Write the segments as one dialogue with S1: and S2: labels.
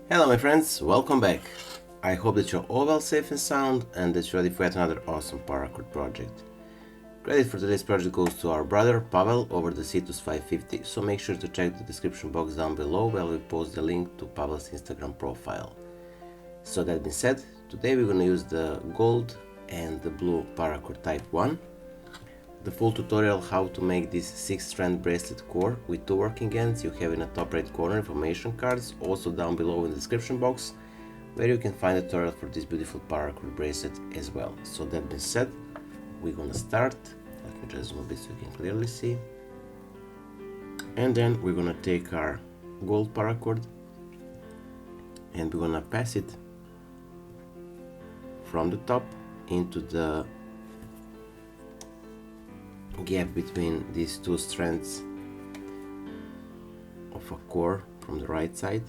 S1: Hello my friends, welcome back. I hope that you're all well, safe and sound, and that you're ready for yet another awesome Paracord project. Credit for today's project goes to our brother Pavel over the Cetus 550, so make sure to check the description box down below where we post the link to Pavel's Instagram profile. So that being said, today we're gonna use the gold and the blue Paracord Type I. The full tutorial how to make this 6-strand bracelet core with 2 working ends you have in the top right corner information cards, also down below in the description box, where you can find a tutorial for this beautiful Paracord bracelet as well. So that being said, we're gonna start. Let me just zoom a bit so you can clearly see. And then we're gonna take our gold paracord and we're gonna pass it from the top into the gap between these 2 strands of a core from the right side,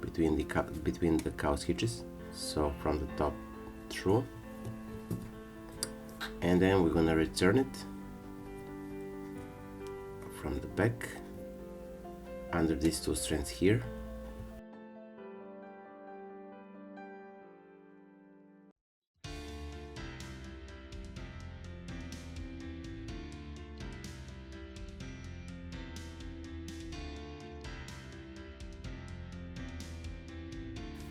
S1: between the cow's hitches, so from the top through, and then we're gonna return it from the back under these 2 strands here.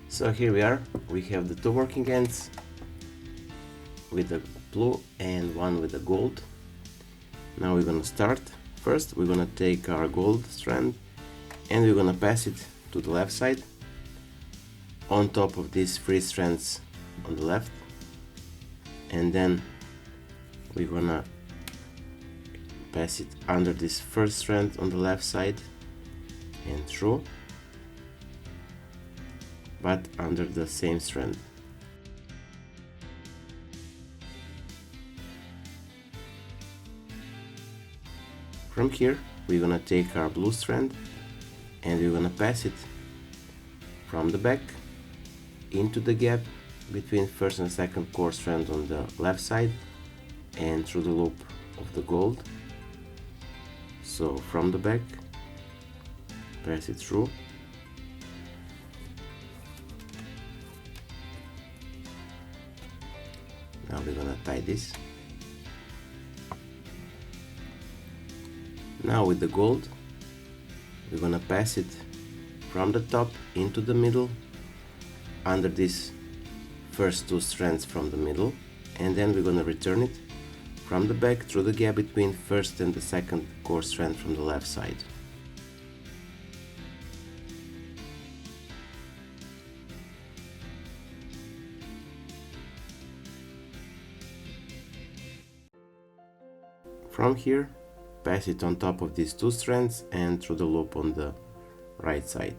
S1: So here we are, we have the 2 working ends with the blue and one with the gold. Now we're gonna start. First we're gonna take our gold strand and we're gonna pass it to the left side on top of these 3 strands on the left, and then we're gonna pass it under this first strand on the left side and through, but under the same strand. From here we're gonna take our blue strand and we're gonna pass it from the back into the gap between first and second core strand on the left side and through the loop of the gold. So from the back, pass it through, now we're gonna tie this. Now with the gold, we're gonna pass it from the top into the middle, under these first 2 strands from the middle, and then we're gonna return it from the back through the gap between first and the second core strand from the left side. From here, pass it on top of these 2 strands and through the loop on the right side.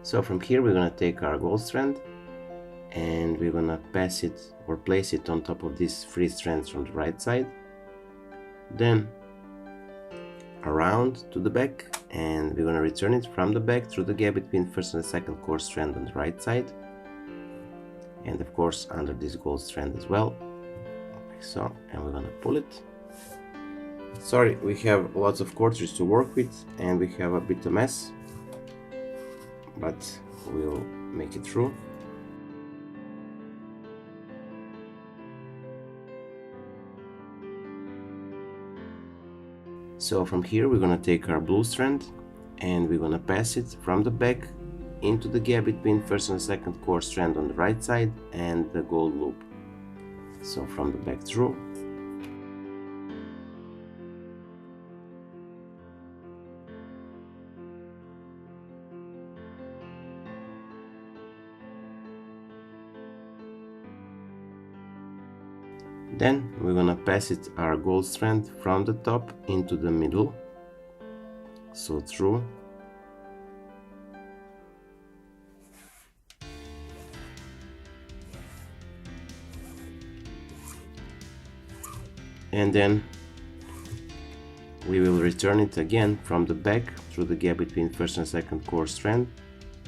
S1: So from here we're gonna take our gold strand and we're gonna pass it or place it on top of these 3 strands from the right side, then around to the back, and we're gonna return it from the back through the gap between first and second core strand on the right side, and of course under this gold strand as well, like so, and we're gonna pull it. Sorry, we have lots of cartridges to work with and we have a bit of mess, but we'll make it through. So from here we're gonna take our blue strand and we're gonna pass it from the back into the gap between first and second core strand on the right side and the gold loop. So from the back through. Then we're gonna pass it our gold strand from the top into the middle, so through, and then we will return it again from the back through the gap between first and second core strand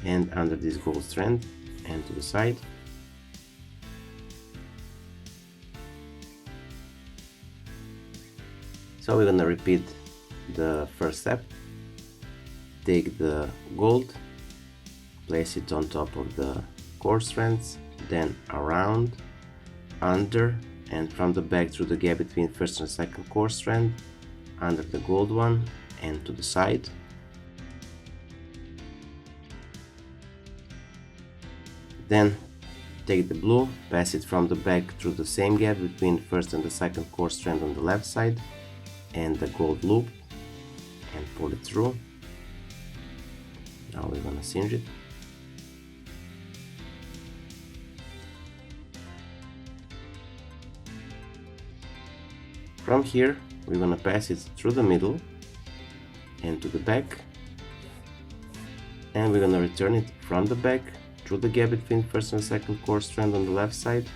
S1: and under this gold strand and to the side. So we're gonna repeat the first step. Take the gold, place it on top of the core strands, then around, under, and from the back through the gap between first and second core strand, under the gold one, and to the side. Then take the blue, pass it from the back through the same gap between first and the second core strand on the left side, and the gold loop, and pull it through. Now we're gonna singe it. From here, we're gonna pass it through the middle and to the back, and we're gonna return it from the back through the gap between first and second core strand on the left side,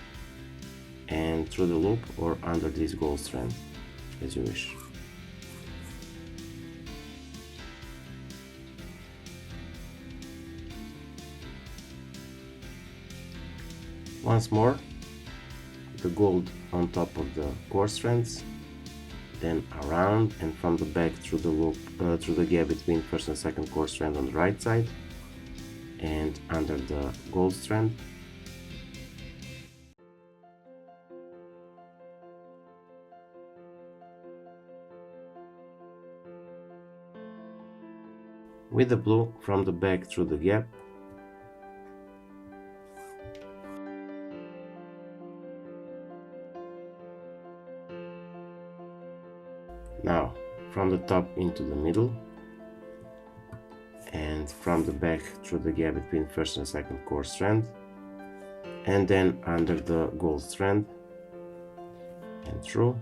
S1: and through the loop or under this gold strand, as you wish. Once more, the gold on top of the core strands, then around and from the back through the loop, through the gap between first and second core strand on the right side, and under the gold strand. With the blue from the back through the gap. Now from the top into the middle, and from the back through the gap between first and second core strand, and then under the gold strand and through.